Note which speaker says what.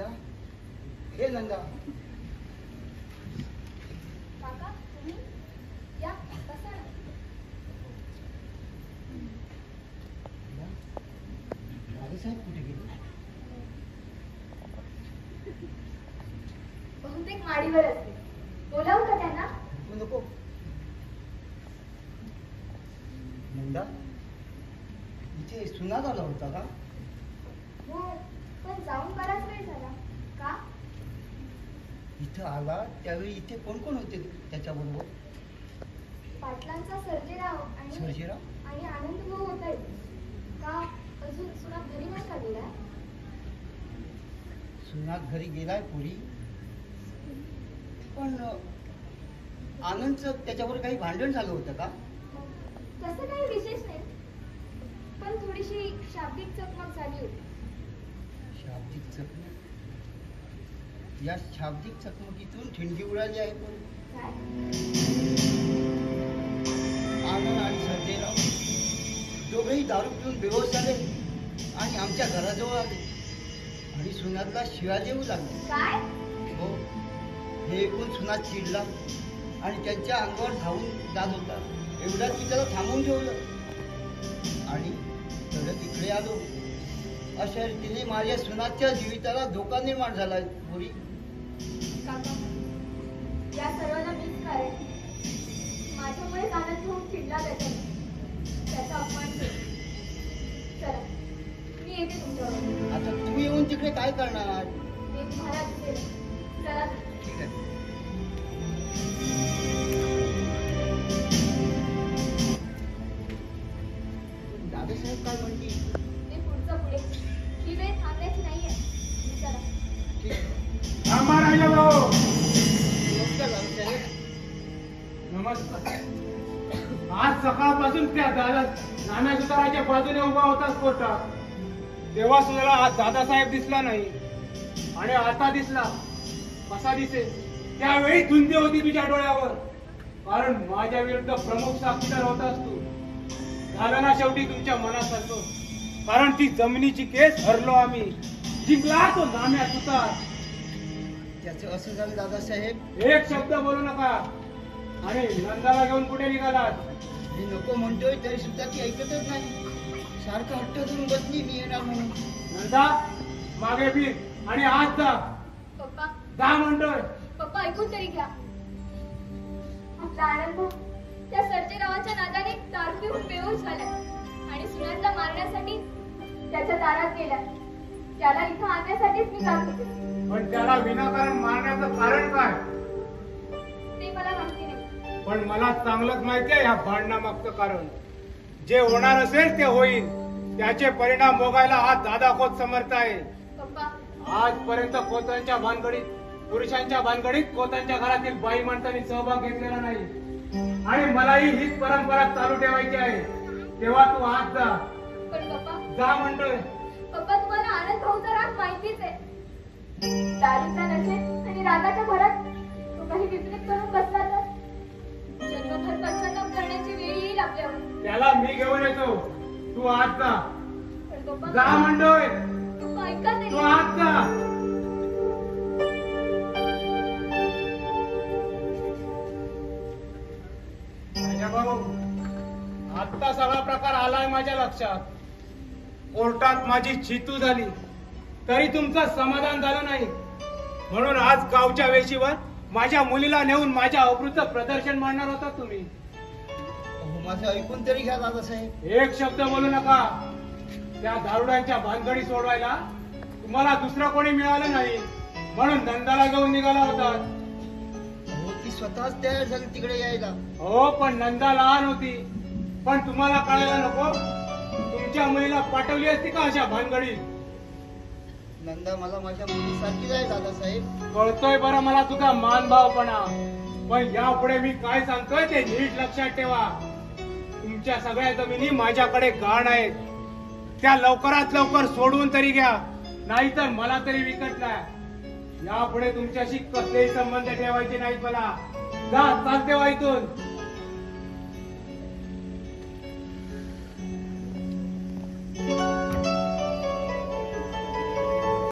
Speaker 1: नंदा, हे नंदा.
Speaker 2: काका तुम्ही या बसा ना.
Speaker 1: दादासाहेब कुठे गेले?
Speaker 2: बहुतेक माडीवर असते. बोलावू का त्यांना?
Speaker 1: नको. नंदा, इथे सुना झाला होता का?
Speaker 2: हो, पण जाऊन बराच वेळ झाला. का?
Speaker 1: इथं आला त्यावेळी इथे कोण कोण होते त्याच्याबरोबर?
Speaker 2: पाटलांचा सर्जेराव
Speaker 1: सर्जेराव
Speaker 2: आणि आनंद भाऊ होता. का अजून सुना घरी नाही का गेला?
Speaker 1: सुनात घरी गेलाय पुरी, पण आनंदचं त्याच्यावर काही भांडण झालं होतं का?
Speaker 2: तसं काही विशेष नाही, पण थोडीशी शाब्दिक चकमक झाली होती.
Speaker 1: शाब्दिक चकमक? या शाब्दिक चकमकीतून ठिणगी उडाली आहे. पण
Speaker 2: काय?
Speaker 1: आनंद आणि सर्जेराव दोघेही दारू पिऊन बेहोश झाले आणि आमच्या घराजवळ आले आणि सुनातला शिव्या देऊ लागले.
Speaker 2: काय?
Speaker 1: हो, हे ऐकून सुनात चिडला आणि त्यांच्या अंगावर धावून जात होता. एवढ्यात मी त्याला थांबवून ठेवलं आणि परत इकडे आलो. अशा रीतीने माझ्या सुनाच्या जीविताला धोका निर्माण झाला. पुरी
Speaker 2: काका, या सर्वांना मीच कारण. माझ्यामुळेच आनंद होऊन चिडला त्याचा अपमान केला. चला, मी येते तुमच्यावर.
Speaker 1: आता तुम्ही येऊन तिकडे काय करणार?
Speaker 2: मी तुम्हाला दिसेल. चला.
Speaker 1: ठीक आहे. दादासाहेब काय म्हणतील?
Speaker 2: मी पुढचं पुढे. ही वेळ थांबण्याची नाहीये. चला.
Speaker 1: ठीक आहे.
Speaker 3: नमस्कार
Speaker 1: दादासाहेब.
Speaker 3: नमस्कार. आज सकाळपासून त्या नाना सुताराच्या बाजूने उभा होताच कोर्टात, तेव्हा सुद्धा आज दादासाहेब दिसला नाही आणि आता दिसला. कसा दिसेल? त्यावेळी धुंदी होती तुझ्या डोळ्यावर, कारण माझ्या विरुद्ध प्रमुख साक्षीदार होतास तू. झालं ना शेवटी तुमच्या मनासारखं, कारण ती जमिनीची केस हरलो आम्ही. जिंकला तो नाम्या सुतार.
Speaker 1: त्याचं असं झालं दादासाहेब.
Speaker 3: एक शब्द बोलू नका. आणि नंदाला घेऊन कुठे निघालात?
Speaker 1: मी नको म्हणतोय तरी सुद्धा ती ऐकतच नाही. सारखं हट्ट करून बसली मी येणार म्हणून.
Speaker 3: नंदा, मागे फिर आणि आज जा.
Speaker 2: पप्पा,
Speaker 3: जा म्हणतोय.
Speaker 2: पप्पा ऐकून तरी घ्या. आपला आनंद त्या सर्जेरावाच्या नादाने दारू पिऊन बेहोश झाला आणि सुनांना मारण्यासाठी त्याच्या दारात गेला. त्याला इथं आणण्यासाठीच मी जात होते.
Speaker 3: पण त्याला विनाकारण मारण्याचं कारण काय?
Speaker 2: ते मला माहिती नाही.
Speaker 3: पण मला चांगलंच माहिती आहे या भांडणामागचं कारण. जे होणार असेल ते होईल. त्याचे परिणाम भोगायला हा दादा खोत समर्थ आहे.
Speaker 2: पप्पा,
Speaker 3: आजपर्यंत खोतांच्या भानगडीत, पुरुषांच्या भानगडीत खोतांच्या घरातील बाई माणसांनी सहभाग घेतलेला नाही आणि मलाही हीच परंपरा चालू ठेवायची आहे. तेव्हा तू आज जा.
Speaker 2: पण पप्पा,
Speaker 3: जा म्हणतोय.
Speaker 2: पप्पा तुम्हाला आनंद भाऊचा राग माहितीच आहे. दारूच्या नशेत आणि रागाच्या भरात तो काही विपरीत करून बसला तर जन्मभर पश्चाताप करण्याची वेळ येईल आपल्यावर.
Speaker 3: त्याला मी घेऊन येतो. तू आज जा.
Speaker 2: पण पप्पा,
Speaker 3: जा म्हणतोय.
Speaker 2: पप्पा ऐका तरी.
Speaker 3: तू आज जा. भाऊ, आता सगळा प्रकार आलाय माझ्या लक्षात. कोर्टात माझी चितू झाली तरी तुमचं समाधान झालं नाही, म्हणून आज गावच्या वेशीवर माझ्या मुलीला नेऊन माझ्या अब्रूचं प्रदर्शन मांडणार होता तुम्ही.
Speaker 1: माझं ऐकून तरी घ्या दादासाहेब.
Speaker 3: एक शब्द बोलू नका. त्या दारुड्यांच्या भानगडी सोडवायला तुम्हाला दुसरं कोणी मिळालं नाही, म्हणून नंदाला घेऊन निघाला होता.
Speaker 1: हो, ती स्वतःच तयार झाली तिकडे यायला.
Speaker 3: हो, पण नंदा लहान होती. पण तुम्हाला कळायला नको, तुमच्या मुलीला पाठवली असती का अशा भानगडी?
Speaker 1: नंदा मला माझ्या मुलीसारखीच आहे दादासाहेब.
Speaker 3: कळतोय बरं मला तुझा मानभावपणा, पण यापुढे मी काय सांगतोय ते नीट लक्षात ठेवा. तुमच्या सगळ्या जमिनी माझ्याकडे गहाण आहेत. त्या लवकरात लवकर सोडवून तरी घ्या, नाहीतर मला तरी विकटला. यापुढे तुमच्याशी कसलेही संबंध ठेवायचे नाहीत मला. जा, चालते वा इथून.